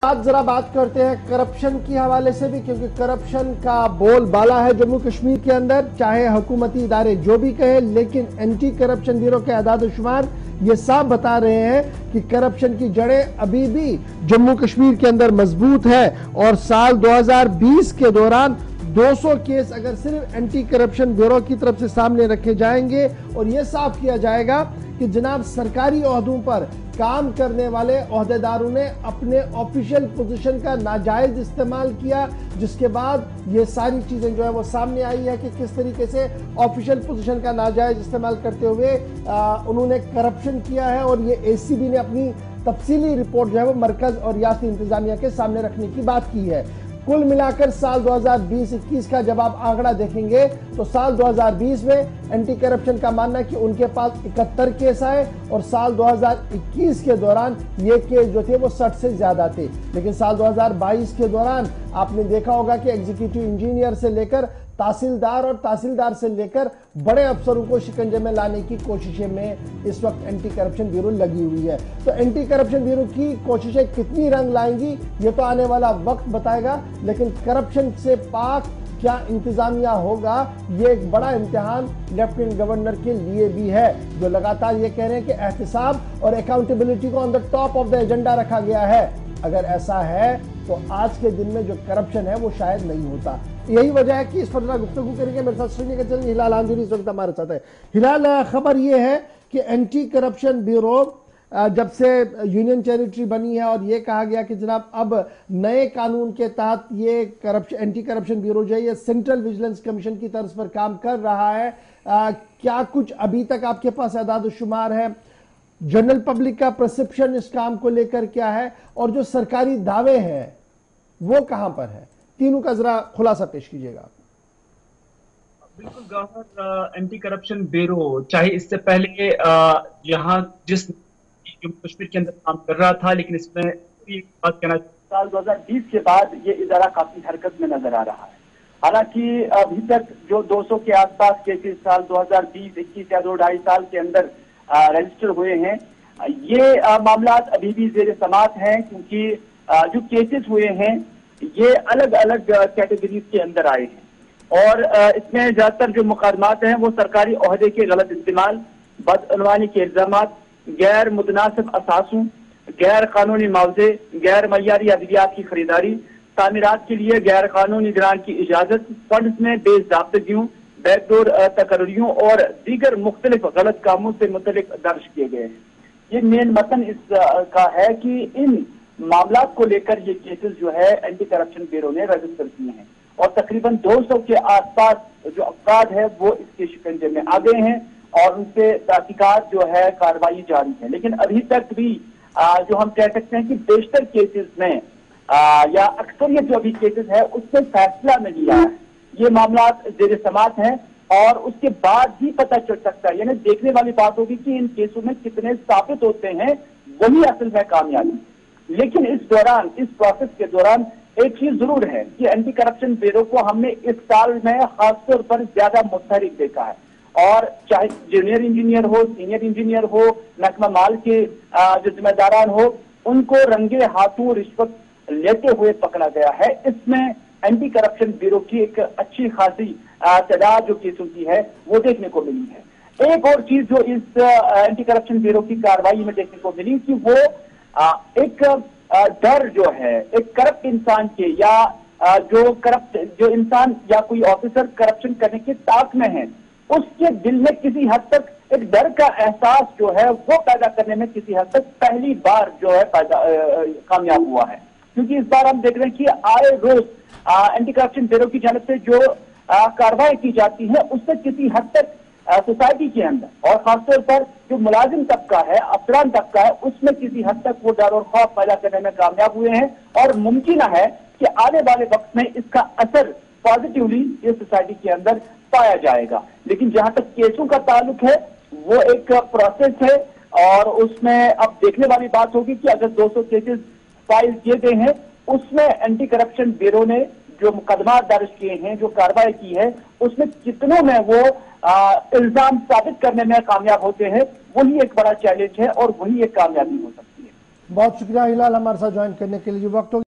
आज जरा बात करते हैं करप्शन की हवाले से भी, क्योंकि करप्शन का बोलबाला है जम्मू कश्मीर के अंदर। चाहे हुकूमती इदारे जो भी कहे, लेकिन एंटी करप्शन ब्यूरो के आदाद-ओ-शुमार ये साफ बता रहे हैं कि करप्शन की जड़ें अभी भी जम्मू कश्मीर के अंदर मजबूत है। और साल 2020 के दौरान 200 केस अगर सिर्फ एंटी करप्शन ब्यूरो की तरफ से सामने रखे जाएंगे और यह साफ किया जाएगा कि जनाब सरकारी ओहदों पर काम करने वाले ओहदेदारों ने अपने ऑफिशियल पोजीशन का नाजायज इस्तेमाल किया, जिसके बाद ये सारी चीजें जो है वो सामने आई है कि किस तरीके से ऑफिशियल पोजीशन का नाजायज इस्तेमाल करते हुए उन्होंने करप्शन किया है। और ये एसीबी ने अपनी तफसीली रिपोर्ट जो है वो मरकज और रियासती इंतजामिया के सामने रखने की बात की है। कुल मिलाकर साल 2020-21 का जब आप आंकड़ा देखेंगे तो साल 2020 में एंटी करप्शन का मानना है कि उनके पास 71 केस आए और साल 2021 के दौरान ये केस जो थे वो 60 से ज्यादा थे। लेकिन साल 2022 के दौरान आपने देखा होगा कि एग्जीक्यूटिव इंजीनियर से लेकर तहसीलदार और तहसीलदार से लेकर बड़े अफसरों को शिकंजे में लाने की कोशिशें में इस वक्त एंटी करप्शन ब्यूरो लगी हुई है। तो एंटी करप्शन ब्यूरो की कोशिशें कितनी रंग लाएंगी ये तो आने वाला वक्त बताएगा, लेकिन करप्शन से पाक क्या इंतजामिया होगा, ये एक बड़ा इम्तिहान लेफ्टिनेंट गवर्नर के लिए भी है, जो लगातार ये कह रहे हैं कि एहतिसाब और अकाउंटेबिलिटी को on the top of the agenda रखा गया है। अगर ऐसा है तो आज के दिन में जो करप्शन है वो शायद नहीं होता। यही वजह है कि इस पर गुफ्तगू करेंगे। मेरे साथ श्रीनगर हिलाल आंदूरी इस वक्त हमारे साथ है। हिलाल, खबर ये है कि एंटी करप्शन ब्यूरो जब से यूनियन टेरिटरी बनी है और ये कहा गया कि जनाब अब नए कानून के तहत ये एंटी करप्शन ब्यूरो जो है ये सेंट्रल विजिलेंस कमीशन की तर्ज पर काम कर रहा है, क्या कुछ अभी तक आपके पास आदाद-ओ-शुमार है? जनरल पब्लिक का परसेप्शन इस काम को लेकर क्या है और जो सरकारी दावे हैं वो कहां पर है? तीनों का जरा खुलासा पेश कीजिएगा। बिल्कुल गवर्नर, एंटी करप्शन ब्यूरो चाहे इससे पहले यहाँ जिस जम्मू कश्मीर के अंदर काम कर रहा था, लेकिन इसमें एक बात कहना, साल 2020 के बाद ये इदारा काफी हरकत में नजर आ रहा है। हालांकि अभी तक जो 200 के आसपास केसेस साल 2020, 21 या 2-2.5 साल के अंदर रजिस्टर हुए हैं, ये मामला अभी भी जेर समात हैं, क्योंकि जो केसेस हुए हैं ये अलग अलग कैटेगरीज के अंदर आए हैं। और इसमें ज्यादातर जो मुकदमात हैं वो सरकारी ओहदे के गलत इस्तेमाल, बदअनवानी के इल्जामात, गैर मुतनासिब असासों, गैर कानूनी मुआवजे, गैर मय्यारी अद्वियात की खरीदारी, तामीरात के लिए गैर कानूनी ग्रांट की इजाजत, फंड्स में बेज़ाब्तगियों, बैकडोर तकर्रियों और दीगर मुख्तलिफ गलत कामों से मुतल्लिक दर्ज किए गए हैं। ये मेन मतन इस का है कि इन मामला को लेकर ये केसेस जो है एंटी करप्शन ब्यूरो ने रजिस्टर किए हैं और तकरीबन 200 के आसपास जो अफराद है वो इसके शिकंजे में आ गए हैं और उनसे तहकीकात जो है कार्रवाई जारी है। लेकिन अभी तक भी जो हम कह सकते हैं कि बेशतर केसेस में या अक्सरियत जो अभी केसेस है उसमें फैसला नहीं आया है। ये मामला जेर समात है और उसके बाद ही पता चल सकता है, यानी देखने वाली बात होगी कि इन केसों में कितने साबित होते हैं, वही असल में कामयाबी। लेकिन इस दौरान, इस प्रोसेस के दौरान एक चीज जरूर है कि एंटी करप्शन ब्यूरो को हमने इस साल में खासतौर पर ज्यादा मुतहरिक देखा है। और चाहे जूनियर इंजीनियर हो, सीनियर इंजीनियर हो, महकमा माल के जो जिम्मेदारान हो, उनको रंगे हाथों रिश्वत लेते हुए पकड़ा गया है। इसमें एंटी करप्शन ब्यूरो की एक अच्छी खासी तादाद जो केसों की है वो देखने को मिली है। एक और चीज जो इस एंटी करप्शन ब्यूरो की कार्रवाई में देखने को मिली कि वो एक डर जो है एक करप्ट इंसान के या जो इंसान या कोई ऑफिसर करप्शन करने के ताक में है, उसके दिल में किसी हद तक एक डर का एहसास जो है वो पैदा करने में किसी हद तक पहली बार जो है कामयाब हुआ है। क्योंकि इस बार हम देख रहे हैं कि आए रोज एंटी करप्शन ब्यूरो की जानिब से जो कार्रवाई की जाती है उससे किसी हद तक सोसाइटी के अंदर और खासतौर पर जो मुलाजिम तबका है, अफसरान तबका है, उसमें किसी हद तक वो डर और खौफ पैदा करने में कामयाब हुए हैं। और मुमकिन है कि आने वाले वक्त में इसका असर पॉजिटिवली इस सोसाइटी के अंदर पाया जाएगा। लेकिन जहां तक केसों का ताल्लुक है वो एक प्रोसेस है और उसमें अब देखने वाली बात होगी कि अगर 200 केसेस फाइल किए गए हैं, उसमें एंटी करप्शन ब्यूरो ने जो मुकदमा दर्ज किए हैं, जो कार्रवाई की है, उसमें कितनों में वो इल्जाम साबित करने में कामयाब होते हैं, वही एक बड़ा चैलेंज है और वही एक कामयाबी हो सकती है। बहुत शुक्रिया हिलाल हमारे साथ ज्वाइन करने के लिए। वक्त हो